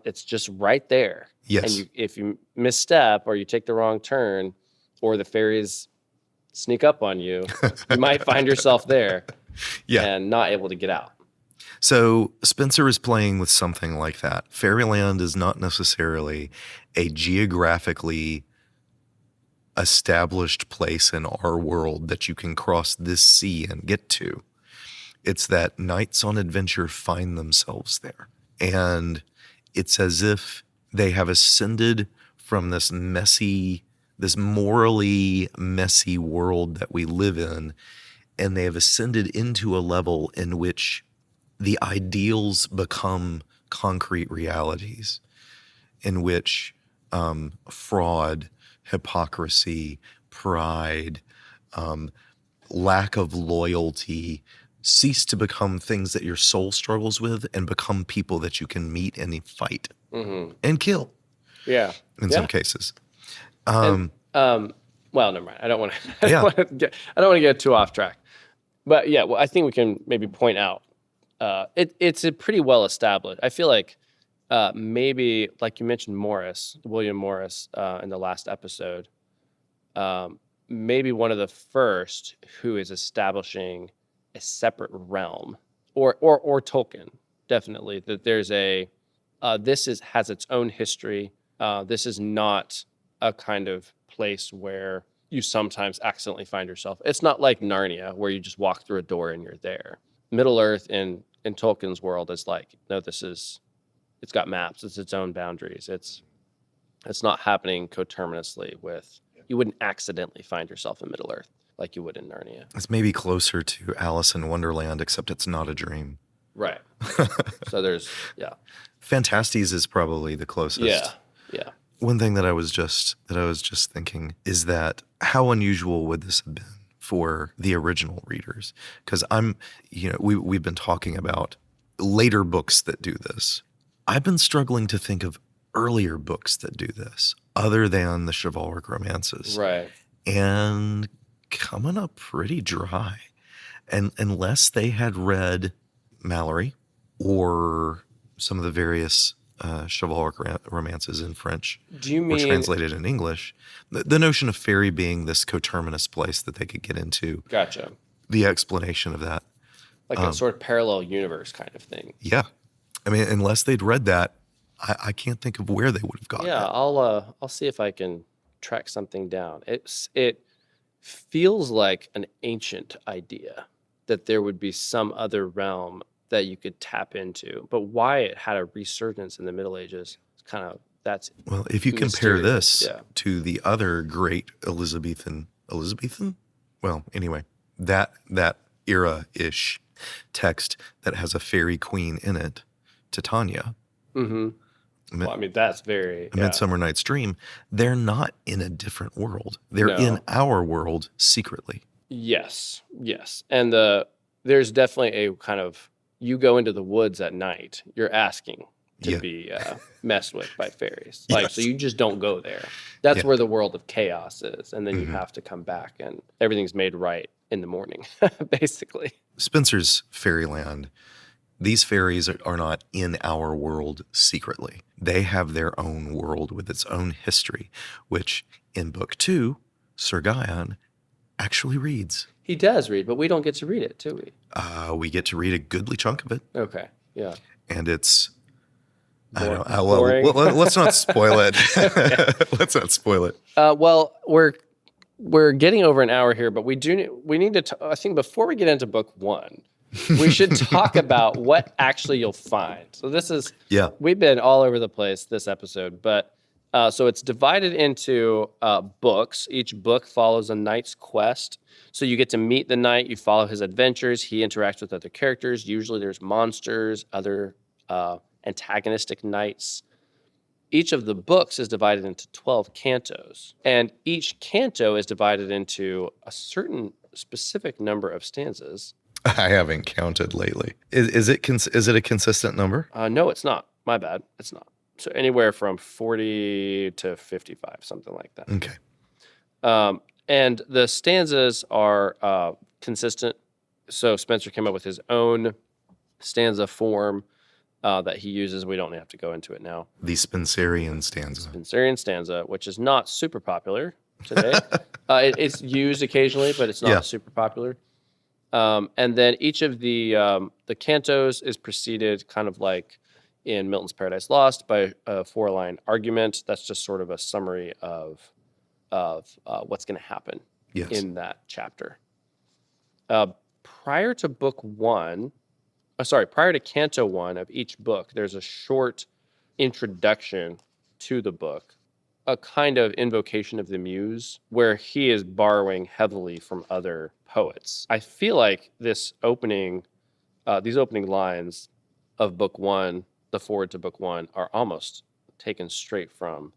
Speaker 1: it's just right there.
Speaker 2: Yes.
Speaker 1: And if you misstep or you take the wrong turn, or the fairies sneak up on you, you might find yourself there and not able to get out.
Speaker 2: So Spenser is playing with something like that. Fairyland is not necessarily a geographically established place in our world that you can cross this sea and get to. It's that knights on adventure find themselves there. And it's as if they have ascended from this morally messy world that we live in, and they have ascended into a level in which the ideals become concrete realities, in which fraud, hypocrisy, pride, lack of loyalty cease to become things that your soul struggles with and become people that you can meet and fight and kill.
Speaker 1: Yeah.
Speaker 2: In some cases.
Speaker 1: Well, never mind. I don't want to get too off track. But yeah, well, I think we can maybe point out it's a pretty well established. I feel like maybe, like you mentioned, William Morris, in the last episode, maybe one of the first who is establishing a separate realm, or Tolkien, definitely, that there's has its own history. This is not a kind of place where you sometimes accidentally find yourself. It's not like Narnia, where you just walk through a door and you're there. Middle Earth in Tolkien's world is like, no, it's got maps. It's its own boundaries. It's not happening coterminously with, you wouldn't accidentally find yourself in Middle Earth like you would in Narnia.
Speaker 2: It's maybe closer to Alice in Wonderland, except it's not a dream.
Speaker 1: Right. So there's,
Speaker 2: Phantastes is probably the closest. Yeah. One thing that I was just thinking is that how unusual would this have been for the original readers? Because we've been talking about later books that do this. I've been struggling to think of earlier books that do this, other than the chivalric romances.
Speaker 1: Right.
Speaker 2: And coming up pretty dry. And unless they had read Mallory or some of the various chivalric romances in French,
Speaker 1: do you mean,
Speaker 2: or translated in English, the notion of Faerie being this coterminous place that they could get into.
Speaker 1: Gotcha.
Speaker 2: The explanation of that.
Speaker 1: Like a sort of parallel universe kind of thing.
Speaker 2: Yeah. I mean, unless they'd read that, I can't think of where they would have gotten it.
Speaker 1: I'll see if I can track something down. It feels like an ancient idea that there would be some other realm that you could tap into, but why it had a resurgence in the Middle Ages, that's
Speaker 2: well. If you compare this to the other great Elizabethan, well, anyway, that era-ish text that has a fairy queen in it, Titania.
Speaker 1: Mm-hmm. Well, I mean, that's very...
Speaker 2: Midsummer Night's Dream, they're not in a different world. They're in our world secretly.
Speaker 1: Yes. And there's definitely a kind of, you go into the woods at night, you're asking to be messed with by fairies. So you just don't go there. That's where the world of chaos is. And then you have to come back and everything's made right in the morning, basically.
Speaker 2: Spenser's Fairyland, these fairies are not in our world secretly. They have their own world with its own history, which in book 2, Sir Guyon actually reads.
Speaker 1: He does read, but we don't get to read it, do we?
Speaker 2: We get to read a goodly chunk of it.
Speaker 1: Okay, yeah.
Speaker 2: And it's... let's not spoil it. Let's not spoil it.
Speaker 1: Well, we're getting over an hour here, but we need to... I think before we get into book 1... we should talk about what actually you'll find. So this is, we've been all over the place this episode, but so it's divided into books. Each book follows a knight's quest. So you get to meet the knight, you follow his adventures, he interacts with other characters. Usually there's monsters, other antagonistic knights. Each of the books is divided into 12 cantos, and each canto is divided into a certain specific number of stanzas.
Speaker 2: I haven't counted lately. Is it a consistent number?
Speaker 1: No, it's not. My bad. It's not. So anywhere from 40 to 55, something like that.
Speaker 2: Okay.
Speaker 1: And the stanzas are consistent. So Spenser came up with his own stanza form that he uses. We don't have to go into it now.
Speaker 2: The Spenserian stanza.
Speaker 1: Spenserian stanza, which is not super popular today. It's used occasionally, but it's not super popular. And then each of the cantos is preceded, kind of like in Milton's Paradise Lost, by a 4-line argument. That's just sort of a summary of what's going to happen in that chapter. Prior to Canto 1 of each book, there's a short introduction to the book, a kind of invocation of the muse, where he is borrowing heavily from other poets. I feel like these opening lines of Book 1, the forward to Book 1, are almost taken straight from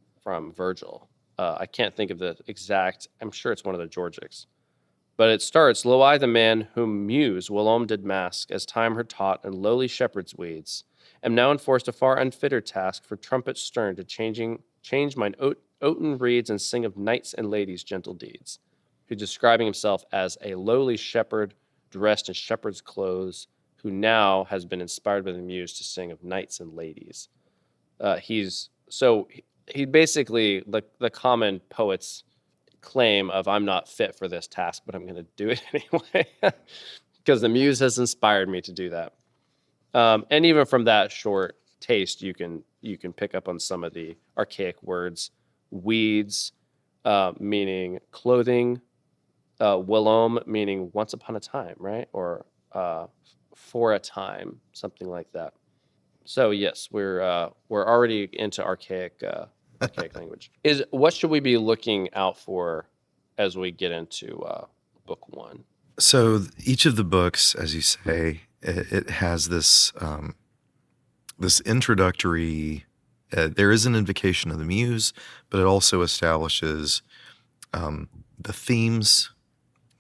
Speaker 1: Virgil. I can't think of the exact, I'm sure it's one of the Georgics. But it starts, "Lo I the man whom Muse whilom did mask, as time her taught in lowly shepherd's weeds, am now enforced a far unfitter task for trumpet stern to change mine oaten reeds and sing of knights and ladies' gentle deeds," who's describing himself as a lowly shepherd dressed in shepherd's clothes, who now has been inspired by the muse to sing of knights and ladies. He basically, the common poet's claim of, I'm not fit for this task, but I'm going to do it anyway, because the muse has inspired me to do that. And even from that short taste, you can pick up on some of the archaic words. Weeds, meaning clothing. Whilom, meaning once upon a time, right? Or for a time, something like that. So yes, we're already into archaic language. What should we be looking out for as we get into Book 1?
Speaker 2: So each of the books, as you say, it has this introductory. There is an invocation of the muse, but it also establishes the themes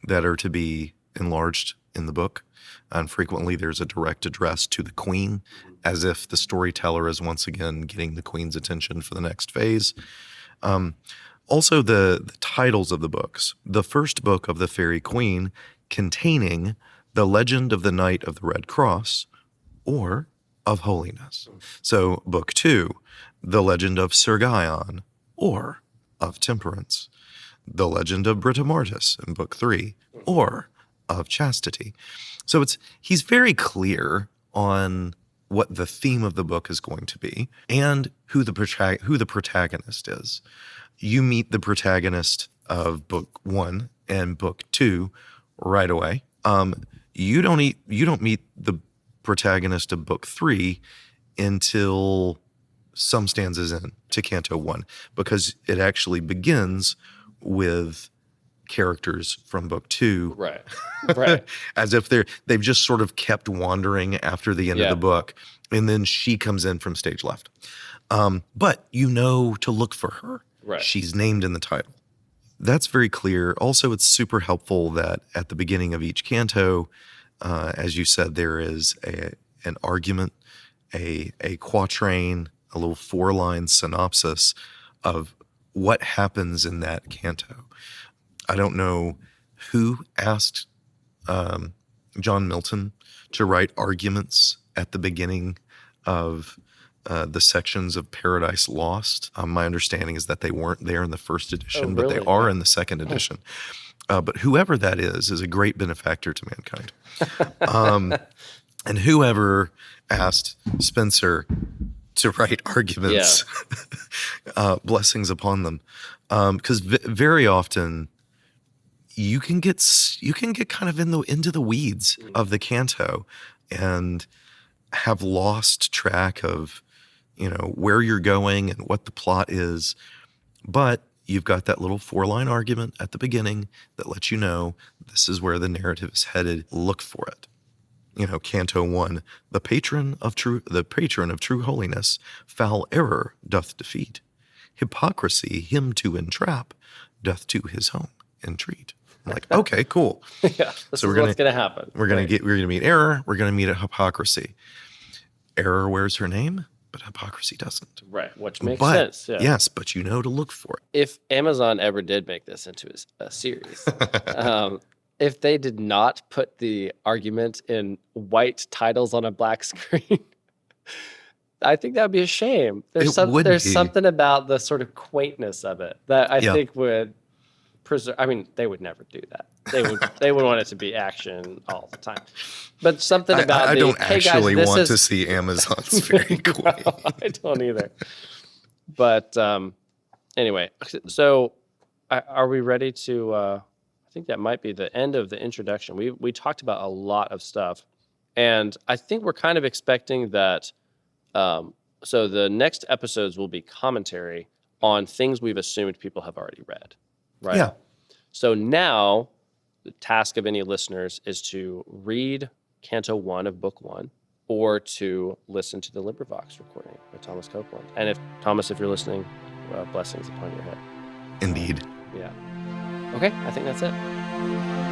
Speaker 2: that are to be enlarged in the book. And frequently there's a direct address to the Queen, as if the storyteller is once again getting the Queen's attention for the next phase. Also, the titles of the books. The first book of the Faerie Queene, containing the legend of the Knight of the Red Cross, or of Holiness. So, Book 2, the legend of Sir Guyon, or of Temperance. The legend of Britomartis in Book 3, or of Chastity. So he's very clear on what the theme of the book is going to be and who the protagonist is. You meet the protagonist of Book 1 and Book 2 right away. You don't meet the protagonist of Book 3 until some stanzas in to Canto 1, because it actually begins with characters from Book 2,
Speaker 1: right,
Speaker 2: as if they've just sort of kept wandering after the end of the book, and then she comes in from stage left. But you know to look for her.
Speaker 1: Right.
Speaker 2: She's named in the title. That's very clear. Also, it's super helpful that at the beginning of each canto, as you said, there is an argument, a quatrain, a little 4-line synopsis of what happens in that canto. I don't know who asked John Milton to write arguments at the beginning of the sections of Paradise Lost. My understanding is that they weren't there in the first edition, but they are in the second edition. But whoever that is a great benefactor to mankind. And whoever asked Spenser to write arguments, blessings upon them. Because very often you can get kind of into the weeds of the canto and have lost track of, where you're going and what the plot is. But you've got that little 4-line argument at the beginning that lets you know this is where the narrative is headed. Look for it. Canto 1, the patron of true holiness, foul error doth defeat. Hypocrisy him to entrap, doth to his home entreat. I'm like, okay, cool.
Speaker 1: This is what's gonna happen.
Speaker 2: We're gonna meet error. We're gonna meet a hypocrisy. Error wears her name, but hypocrisy doesn't.
Speaker 1: Right, which makes sense. Yeah.
Speaker 2: Yes, but you know to look for it.
Speaker 1: If Amazon ever did make this into a series, if they did not put the argument in white titles on a black screen, I think that would be a shame. There's something about the sort of quaintness of it that I think would preserve. I mean, they would never do that. They would want it to be action all the time. But something about
Speaker 2: I don't actually want to
Speaker 1: is...
Speaker 2: see Amazon's Faerie Queene.
Speaker 1: No, I don't either. But anyway, so are we ready to? I think that might be the end of the introduction. We talked about a lot of stuff, and I think we're kind of expecting that. So the next episodes will be commentary on things we've assumed people have already read, right?
Speaker 2: Yeah.
Speaker 1: So now the task of any listeners is to read Canto 1 of Book 1 or to listen to the LibriVox recording by Thomas Copeland. And if you're listening, blessings upon your head.
Speaker 2: Indeed.
Speaker 1: Yeah. Okay, I think that's it.